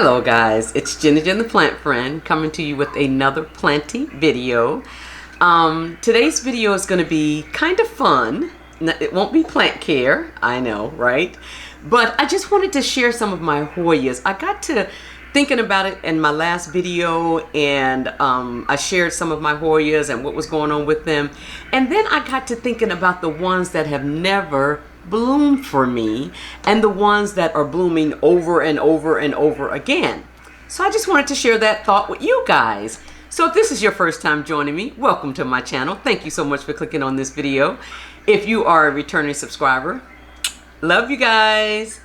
Hello guys, it's Jenny Jen the Plant Friend coming to you with another planting video. Today's video is going to be kind of fun. It won't be plant care, I know, right? But I just wanted to share some of my Hoyas. I got to thinking about it in my last video, and I shared some of my Hoyas and what was going on with them. And then I got to thinking about the ones that have never bloom for me and the ones that are blooming over and over and over again. So I just wanted to share that thought with you guys. So if this is your first time joining me, welcome to my channel. Thank you so much for clicking on this video. If you are a returning subscriber, love you guys.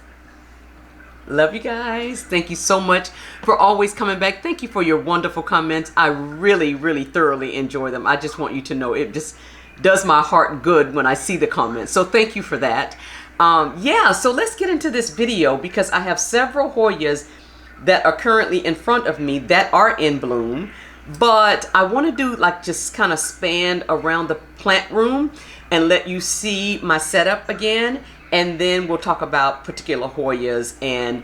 Love you guys. Thank you so much for always coming back. Thank you for your wonderful comments. I really thoroughly enjoy them. I just want you to know it just does my heart good when I see the comments. So thank you for that. Yeah, so let's get into this video because I have several Hoyas that are currently in front of me that are in bloom. But I want to do like just kind of span around the plant room and let you see my setup again. And then we'll talk about particular Hoyas and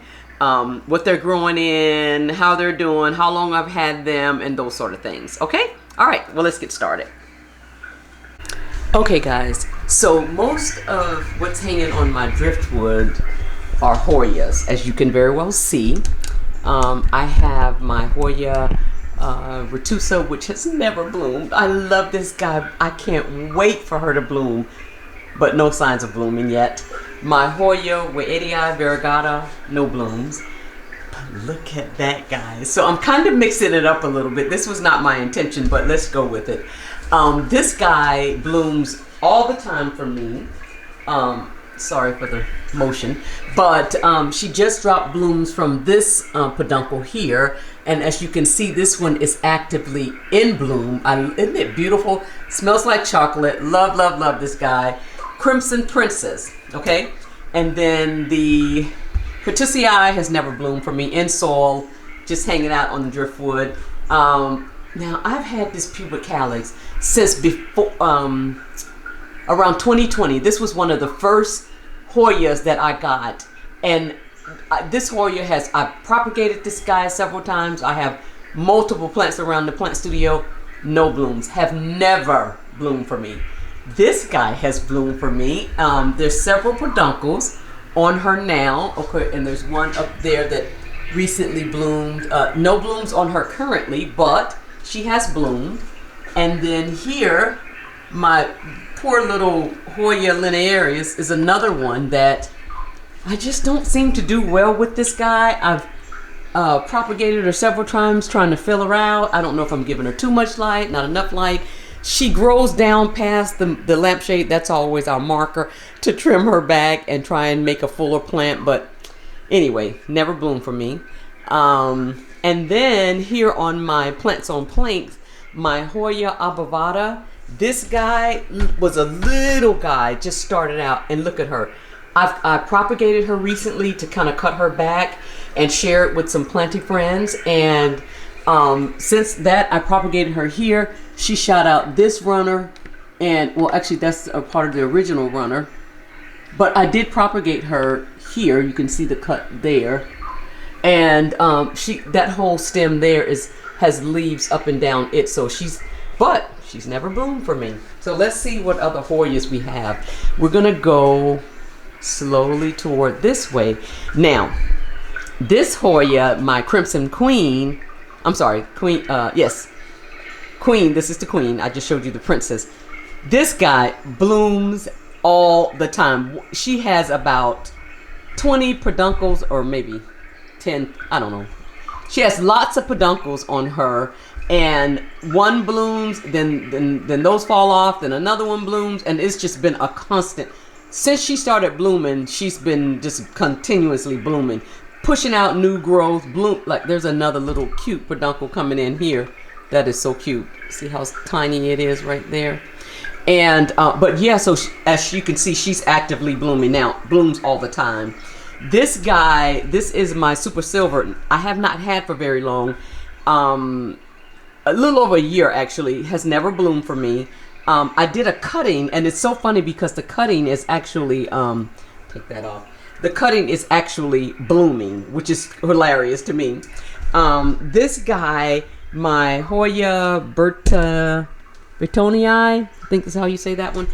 what they're growing in, how they're doing, how long I've had them, and those sort of things. Okay? All right, well, let's get started. Okay guys, so most of what's hanging on my driftwood are Hoyas, as you can very well see. I have my Hoya Retusa, which has never bloomed. I love this guy. I can't wait for her to bloom, but no signs of blooming yet. My Hoya Hoya variegata, no blooms. But look at that, guys. So I'm kind of mixing it up a little bit. This was not my intention, but let's go with it. This guy blooms all the time for me. Sorry for the motion, but she just dropped blooms from this peduncle here, and as you can see, this one is actively in bloom. Isn't it beautiful? Smells like chocolate. Love this guy. Crimson Princess. Okay, and then the Retusa has never bloomed for me in soil, just hanging out on the driftwood. Now I've had this pubic calyx since before around 2020. This was one of the first Hoyas that I got, and this Hoya I've propagated this guy several times. I have multiple plants around the plant studio. No blooms, have never bloomed for me. This guy has bloomed for me. There's several peduncles on her now. Okay, and there's one up there that recently bloomed. No blooms on her currently, but she has bloomed. And then here, my poor little Hoya linearis is another one that I just don't seem to do well with this guy. I've propagated her several times trying to fill her out. I don't know if I'm giving her too much light, not enough light. She grows down past the lampshade. That's always our marker to trim her back and try and make a fuller plant. But anyway, never bloomed for me. And then here on my plants on planks, my Hoya obovata. This guy was a little guy, just started out, and look at her. I propagated her recently to kind of cut her back and share it with some planty friends. And since that, I propagated her here. She shot out this runner, and well, actually that's a part of the original runner. But I did propagate her here. You can see the cut there, and that whole stem there has leaves up and down it. So she's never bloomed for me. So let's see what other Hoyas we have. We're gonna go slowly toward this way. Now, this Hoya, my Crimson Queen, I'm sorry, Queen, yes, Queen, this is the Queen. I just showed you the Princess. This guy blooms all the time. She has about 20 peduncles, or maybe 10, I don't know. She has lots of peduncles on her, and one blooms, then those fall off, then another one blooms, and it's just been a constant. Since she started blooming, she's been just continuously blooming, pushing out new growth. Bloom, like there's another little cute peduncle coming in here. That is so cute. See how tiny it is right there? And but yeah, so as you can see, she's actively blooming now. Blooms all the time. This guy, this is my Super Silver. I have not had for very long. A little over a year actually. Has never bloomed for me. I did a cutting, and it's so funny because the cutting is actually take that off. the cutting is actually blooming, which is hilarious to me. This guy, my Hoya Bertonii, I think is how you say that one,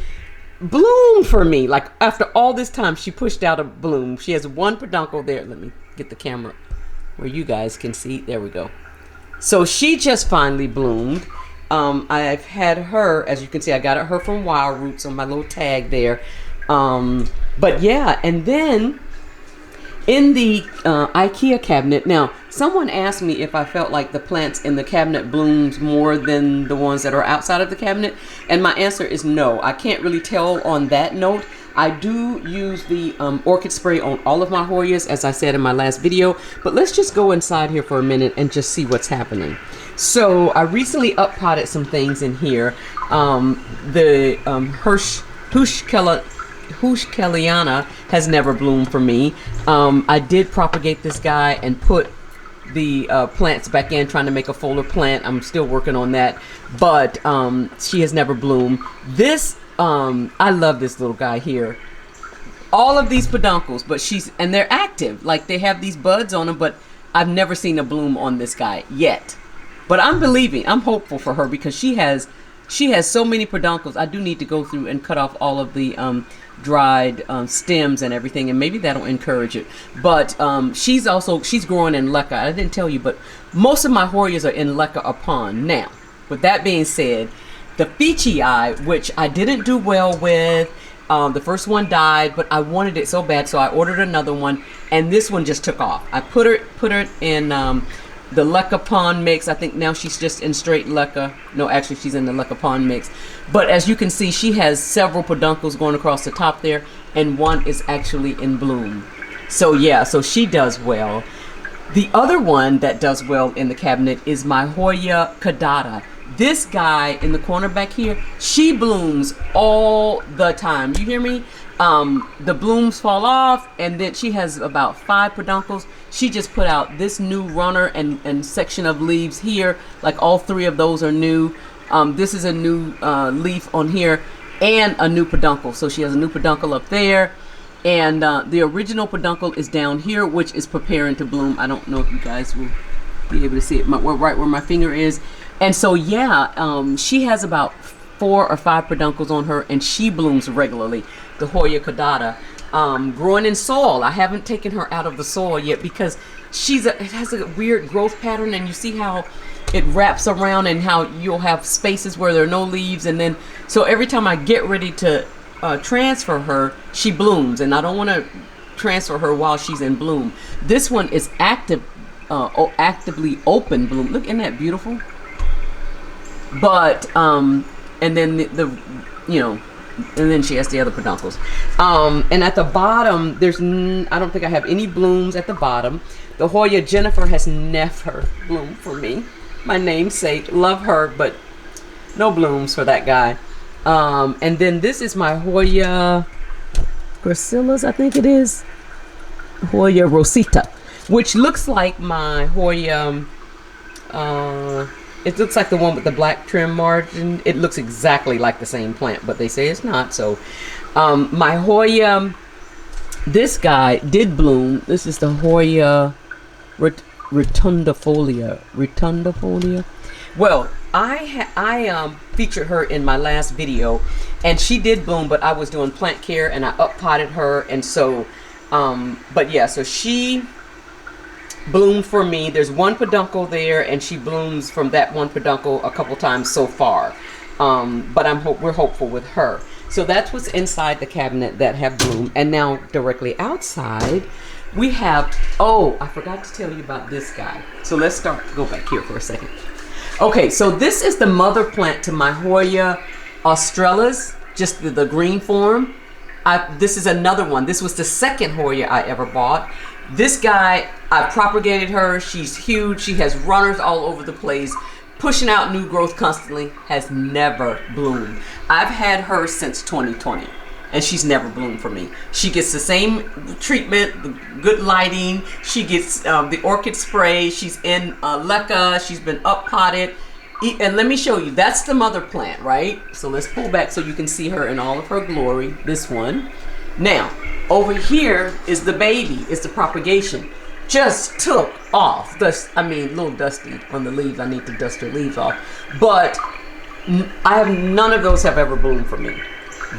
bloomed for me. Like after all this time, she pushed out a bloom. She has one peduncle there. Let me get the camera where you guys can see. There we go. So she just finally bloomed. I've had her, as you can see, I got her from Wild Roots on my little tag there. But yeah, and then in the IKEA cabinet, now someone asked me if I felt like the plants in the cabinet blooms more than the ones that are outside of the cabinet, and my answer is no. I can't really tell on that note. I do use the orchid spray on all of my Hoyas, as I said in my last video, but let's just go inside here for a minute and just see what's happening. So I recently up-potted some things in here. The Hushkeliana has never bloomed for me. I did propagate this guy and put the plants back in, trying to make a fuller plant. I'm still working on that, but she has never bloomed. This, I love this little guy here. All of these peduncles, but and they're active. Like they have these buds on them, but I've never seen a bloom on this guy yet. But I'm hopeful for her because she has so many peduncles. I do need to go through and cut off all of the dried stems and everything, and maybe that'll encourage it. But she's growing in leca. I didn't tell you, but most of my Hoyas are in leca upon. Now, with that being said, the Fichii, which I didn't do well with, the first one died, but I wanted it so bad, so I ordered another one, and this one just took off. I put her in the leca pond mix. I think now she's just in straight leca. No, actually she's in the leca pond mix. But as you can see, she has several peduncles going across the top there, and one is actually in bloom. So yeah, so she does well. The other one that does well in the cabinet is my Hoya caudata. This guy in the corner back here, she blooms all the time. You hear me? The blooms fall off, and then she has about 5 peduncles. She just put out this new runner and section of leaves here. Like all 3 of those are new. This is a new leaf on here and a new peduncle. So she has a new peduncle up there, and the original peduncle is down here, which is preparing to bloom. I don't know if you guys will be able to see it right where my finger is. And so yeah, she has about 4 or 5 peduncles on her, and she blooms regularly. The Hoya caudata, growing in soil. I haven't taken her out of the soil yet because it has a weird growth pattern, and you see how it wraps around and how you'll have spaces where there are no leaves, and then so every time I get ready to transfer her, she blooms, and I don't want to transfer her while she's in bloom. This one is actively open bloom. Look, isn't that beautiful? But and then the and then she has the other peduncles. And at the bottom, I don't think I have any blooms at the bottom. The Hoya Jennifer has never bloomed for me. My namesake, love her, but no blooms for that guy. And then this is my Hoya Gracilis, I think it is. Hoya Rosita, which looks like my Hoya, it looks like the one with the black trim margin. It looks exactly like the same plant, but they say it's not. So my Hoya, this guy did bloom. This is the Hoya rotundifolia. Well, I featured her in my last video, and she did bloom, but I was doing plant care and I up-potted her, and so but yeah, so she bloomed for me. There's one peduncle there, and she blooms from that one peduncle a couple times so far. But we're hopeful with her. So that's what's inside the cabinet that have bloomed. And now directly outside, we have, oh, I forgot to tell you about this guy. So let's go back here for a second. Okay, so this is the mother plant to my Hoya australis, just the green form. This is another one. This was the second Hoya I ever bought. This guy, I propagated her. She's huge. She has runners all over the place, pushing out new growth constantly, has never bloomed. I've had her since 2020, and she's never bloomed for me. She gets the same treatment, the good lighting. She gets the orchid spray. She's in leca. She's been up-potted. And let me show you. That's the mother plant, right? So let's pull back so you can see her in all of her glory. This one. Now, Over here is the baby, it's the propagation. Just took off. I mean, a little dusty on the leaves. I need to dust the leaves off. But I have none of those have ever bloomed for me.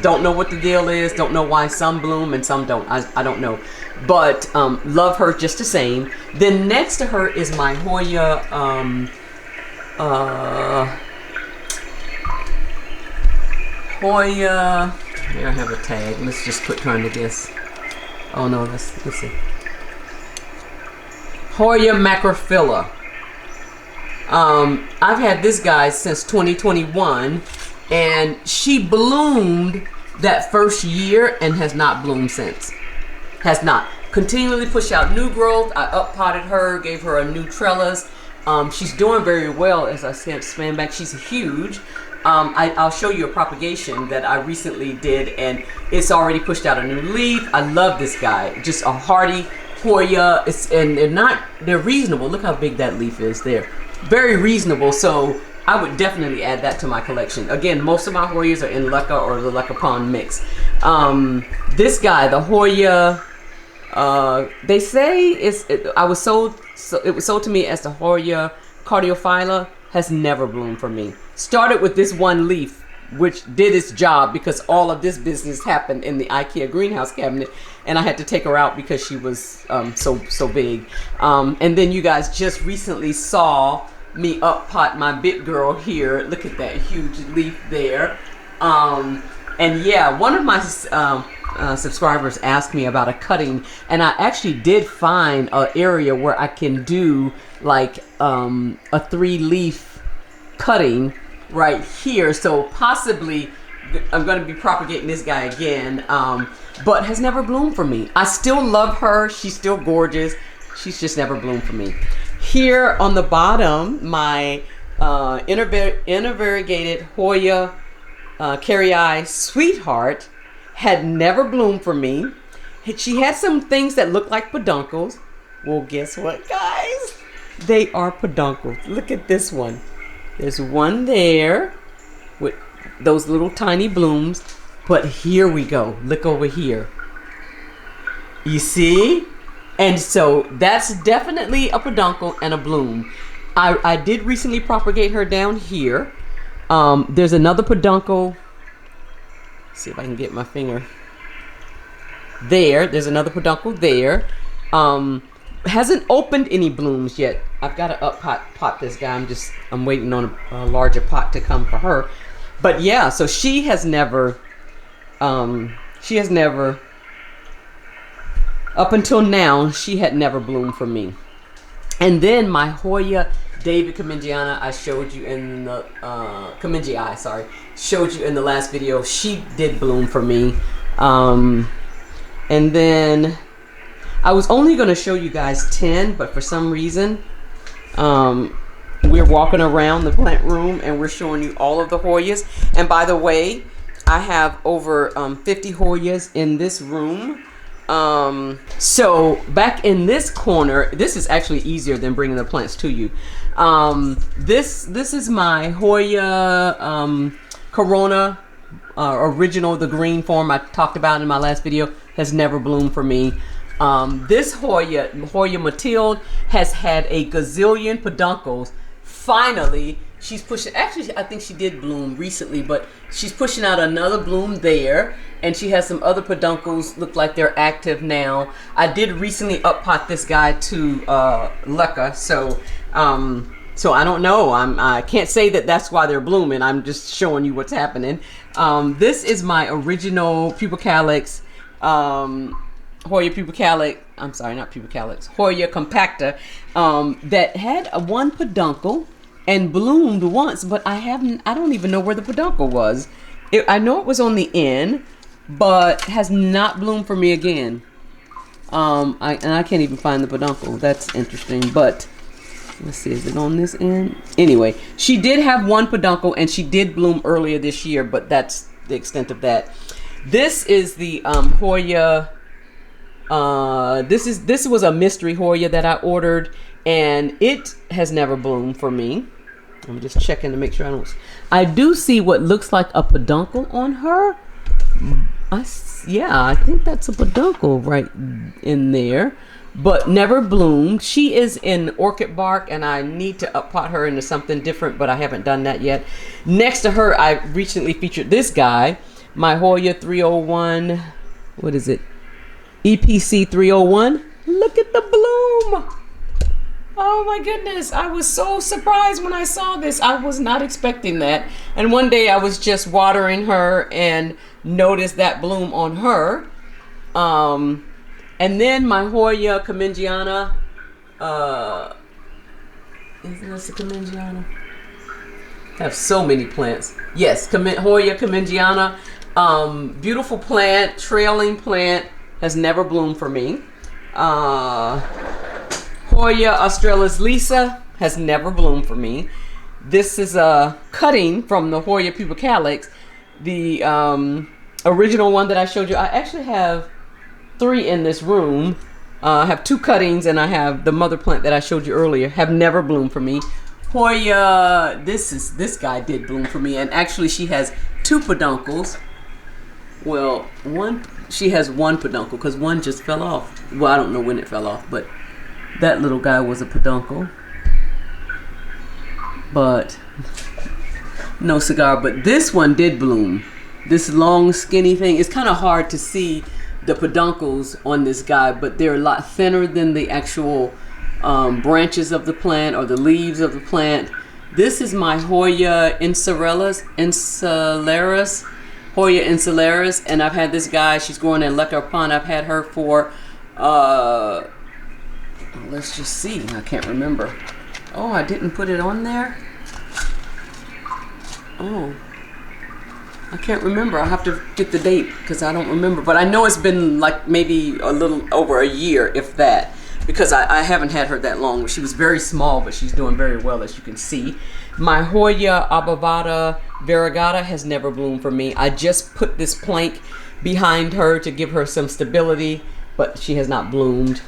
Don't know what the deal is. Don't know why some bloom and some don't. I don't know. But love her just the same. Then next to her is my Hoya. Hoya. Here I have a tag. Let's just quit trying to guess. Oh no, let's see. Hoya macrophylla. I've had this guy since 2021, and she bloomed that first year and has not bloomed since. Has not. Continually pushed out new growth. I up-potted her, gave her a new trellis. She's doing very well. As I said, span back, she's huge. I'll show you a propagation that I recently did, and it's already pushed out a new leaf. I love this guy. Just a hardy Hoya. And they're reasonable. Look how big that leaf is there. Very reasonable. So I would definitely add that to my collection. Again, most of my Hoyas are in Leca or the Leca Pond mix. This guy, the Hoya, they say it was sold to me as the Hoya cardiophylla. Has never bloomed for me. Started with this one leaf, which did its job because all of this business happened in the IKEA greenhouse cabinet, and I had to take her out because she was so big. And then you guys just recently saw me up pot my big girl here. Look at that huge leaf there. And yeah, one of my subscribers asked me about a cutting, and I actually did find an area where I can do like a 3-leaf cutting right here. So possibly I'm going to be propagating this guy again, but has never bloomed for me. I still love her. She's still gorgeous. She's just never bloomed for me. Here on the bottom, my intervariegated Hoya Carrii Sweetheart had never bloomed for me. She had some things that look like peduncles. Well, guess what, guys? They are peduncles. Look at this one. There's one there with those little tiny blooms. But here we go. Look over here. You see? And so that's definitely a peduncle and a bloom. I did recently propagate her down here. There's another peduncle. Let's see if I can get my finger. There's another peduncle there. Hasn't opened any blooms yet. I've got to pot this guy. I'm waiting on a larger pot to come for her. But yeah, so she has never, up until now, she had never bloomed for me. And then my Hoya David Comengiana, I showed you in the showed you in the last video. She did bloom for me. And then I was only going to show you guys 10, but for some reason, we're walking around the plant room and we're showing you all of the Hoyas. And by the way, I have over 50 Hoyas in this room. So back in this corner, this is actually easier than bringing the plants to you. This is my Hoya Corona original, the green form I talked about in my last video. Has never bloomed for me. This Hoya Mathilde, has had a gazillion peduncles. Finally, she's pushing, actually I think she did bloom recently, but she's pushing out another bloom there, and she has some other peduncles, look like they're active now. I did recently up pot this guy to Leca, so I don't know. I can't say that that's why they're blooming. I'm just showing you what's happening. This is my original Pubicalyx, Hoya Pubicalyx, I'm sorry, not Pubicalyx, Hoya compacta, that had one peduncle and bloomed once, but I don't even know where the peduncle was. I know it was on the end, but has not bloomed for me again. And I can't even find the peduncle. That's interesting, but let's see, is it on this end? Anyway, she did have one peduncle and she did bloom earlier this year, but that's the extent of that. This is the Hoya. This was a mystery Hoya that I ordered, and it has never bloomed for me. I'm just checking to make sure I do see what looks like a peduncle on her, Yeah, I think that's a peduncle right in there, but never bloomed. She is in orchid bark, and I need to uppot her into something different, but I haven't done that yet. Next to her, I recently featured this guy, my Hoya 301. What is it? EPC 301. Look at the bloom. Oh my goodness, I was so surprised when I saw this. I was not expecting that. And one day I was just watering her and noticed that bloom on her. And then my Hoya Comengiana, isn't this a Comengiana? I have so many plants. Yes, Hoya Comengiana, beautiful plant, trailing plant, has never bloomed for me. Hoya Australis Lisa has never bloomed for me. This is a cutting from the Hoya pubicalyx, the original one that I showed you. I actually have 3 in this room. I have 2 cuttings, and I have the mother plant that I showed you earlier. Have never bloomed for me. Hoya, this guy did bloom for me, and actually she has 2 peduncles. Well, she has 1 peduncle because one just fell off. Well, I don't know when it fell off, but that little guy was a peduncle, but no cigar. But this one did bloom. This long skinny thing, it's kind of hard to see the peduncles on this guy, but they're a lot thinner than the actual branches of the plant or the leaves of the plant. This is my Hoya insularis, Hoya insularis, and I've had this guy, she's growing in Lecker Pond. I've had her for let's just see. I can't remember. Oh, I didn't put it on there. Oh, I can't remember. I'll have to get the date because I don't remember. But I know it's been like maybe a little over a year, if that, because I haven't had her that long. She was very small, but she's doing very well, as you can see. My Hoya Abavada variegata has never bloomed for me. I just put this plank behind her to give her some stability, but she has not bloomed.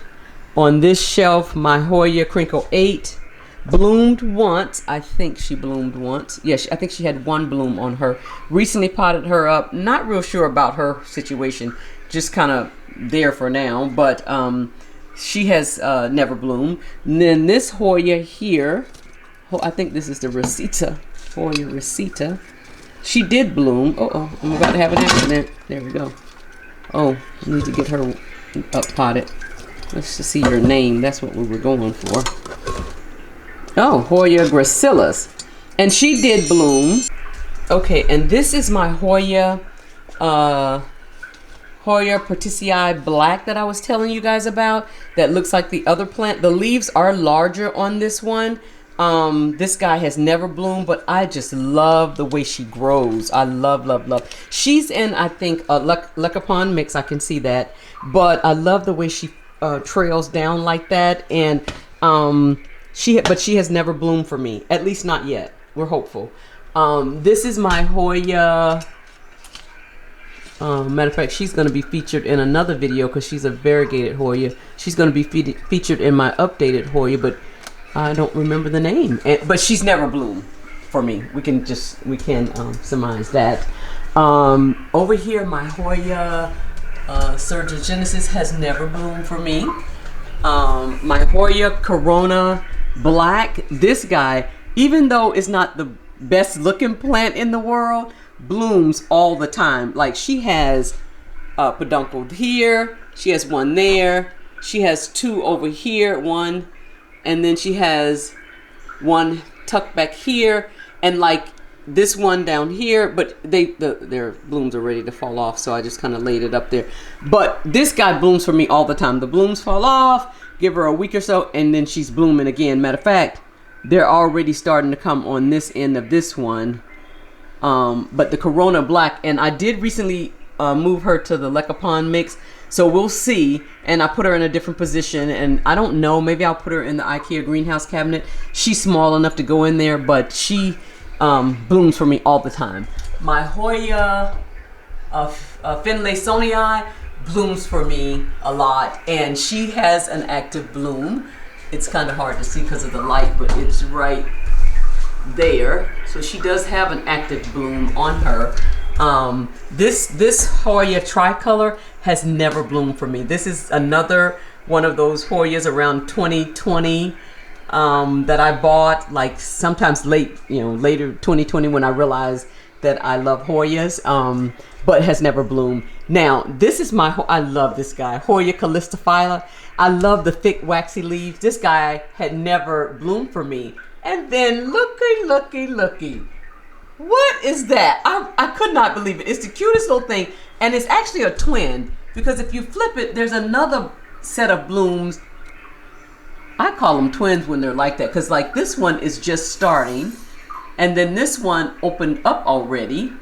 On this shelf, my Hoya Crinkle 8 bloomed once. I think she bloomed once. Yes, I think she had 1 bloom on her. Recently potted her up. Not real sure about her situation. Just kind of there for now. But she has never bloomed. And then this Hoya here, I think this is the Rosita. Hoya Rosita. She did bloom. Uh-oh, I'm about to have an accident. There we go. Oh, I need to get her up potted. Let's just see your name. That's what we were going for. Oh, Hoya gracilis. And she did bloom. Okay, and this is my Hoya Hoya Perticii black that I was telling you guys about. That looks like the other plant. The leaves are larger on this one. This guy has never bloomed, but I just love the way she grows. I love, love, love. She's in, I think, a Lecker Pond mix. I can see that. But I love the way she trails down like that, and she has never bloomed for me, at least not yet. We're hopeful. This is my Hoya. Matter of fact, she's going to be featured in another video because she's a variegated Hoya. She's going to be featured in my updated Hoya, but I don't remember the name. But she's never bloomed for me. We can surmise that. Over here, my Hoya Surgegenesis has never bloomed for me. My Hoya Corona Black, this guy, even though it's not the best looking plant in the world, blooms all the time. Like, she has a peduncle here, she has 1 there, she has 2 over here, 1, and then she has 1 tucked back here, and like this one down here, but their blooms are ready to fall off, so I just kind of laid it up there. But this guy blooms for me all the time. The blooms fall off, give her a week or so, and then she's blooming again. Matter of fact, they're already starting to come on this end of this one. But the Corona Black, and I did recently move her to the Lecker Pond mix, so we'll see. And I put her in a different position, and I don't know, maybe I'll put her in the IKEA greenhouse cabinet. She's small enough to go in there, but she blooms for me all the time. My Hoya Finlaysonii blooms for me a lot, and she has an active bloom. It's kind of hard to see because of the light, but it's right there. So she does have an active bloom on her. This Hoya tricolor has never bloomed for me. This is another one of those Hoyas around 2020 that I bought, like sometimes later 2020, when I realized that I love Hoyas, but has never bloomed. Now, this is I love this guy, Hoya callistophylla. I love the thick waxy leaves. This guy had never bloomed for me. And then looky. What is that? I could not believe it. It's the cutest little thing. And it's actually a twin, because if you flip it, there's another set of blooms. I call them twins when they're like that, because like this one is just starting, and then this one opened up already.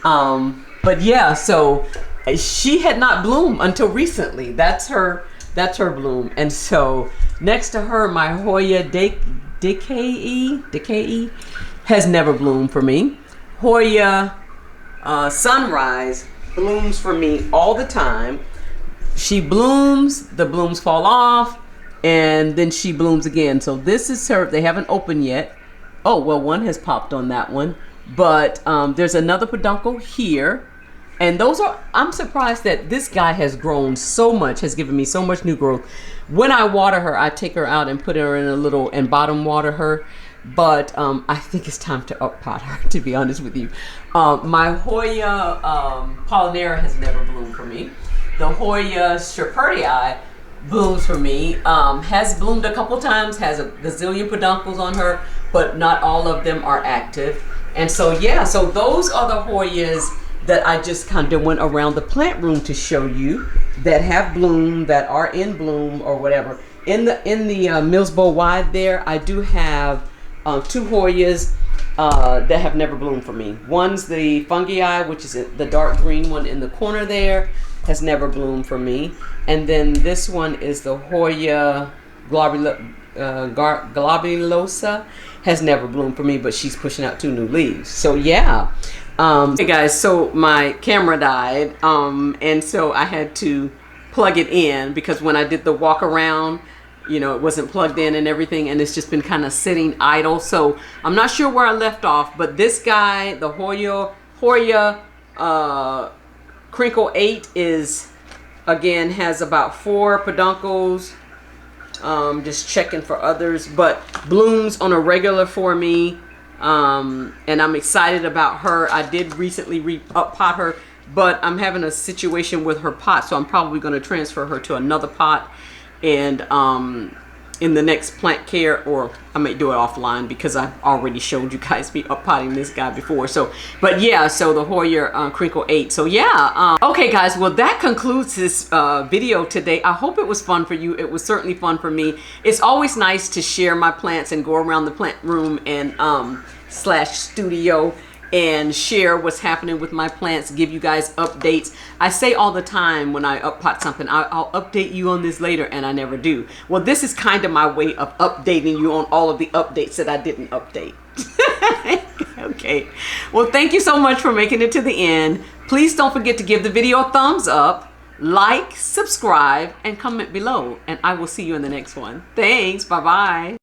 But yeah, so she had not bloomed until recently. That's her bloom. And so next to her, my Hoya decay has never bloomed for me. Hoya Sunrise blooms for me all the time. She blooms, the blooms fall off, and then she blooms again. So this is her. They haven't opened yet. Oh, well, one has popped on that one. But there's another peduncle here. And those are, I'm surprised that this guy has grown so much, has given me so much new growth. When I water her, I take her out and put her in a little, and bottom water her. But I think it's time to up pot her, to be honest with you. My Hoya Pollinera has never bloomed for me. The Hoya Shepherdii blooms for me. Has bloomed a couple times, has a gazillion peduncles on her, but not all of them are active. And so yeah, so those are the Hoyas that I just kind of went around the plant room to show you, that have bloomed, that are in bloom or whatever. In the Mills Bow Wide there, I do have two Hoyas that have never bloomed for me. One's the Fungii, which is the dark green one in the corner there, has never bloomed for me. And then this one is the Hoya globulosa, has never bloomed for me, but she's pushing out 2 new leaves. So yeah. Hey guys, so my camera died, and so I had to plug it in, because when I did the walk around, you know, it wasn't plugged in and everything, and it's just been kind of sitting idle. So I'm not sure where I left off, but this guy, the Hoya Crinkle 8, is, again, has about 4 peduncles. Just checking for others, but blooms on a regular for me. And I'm excited about her. I did recently up pot her, but I'm having a situation with her pot, so I'm probably going to transfer her to another pot, and in the next plant care, or I may do it offline, because I've already showed you guys me up potting this guy before. So, but yeah, so the Hoya Crinkle 8. So yeah, okay guys, well that concludes this video today. I hope it was fun for you. It was certainly fun for me. It's always nice to share my plants and go around the plant room and slash studio and share what's happening with my plants, give you guys updates. I say all the time when I up pot something, I'll update you on this later, and I never do. Well, this is kind of my way of updating you on all of the updates that I didn't update. Okay, well thank you so much for making it to the end. Please don't forget to give the video a thumbs up, like, subscribe, and comment below, and I will see you in the next one. Thanks, bye bye.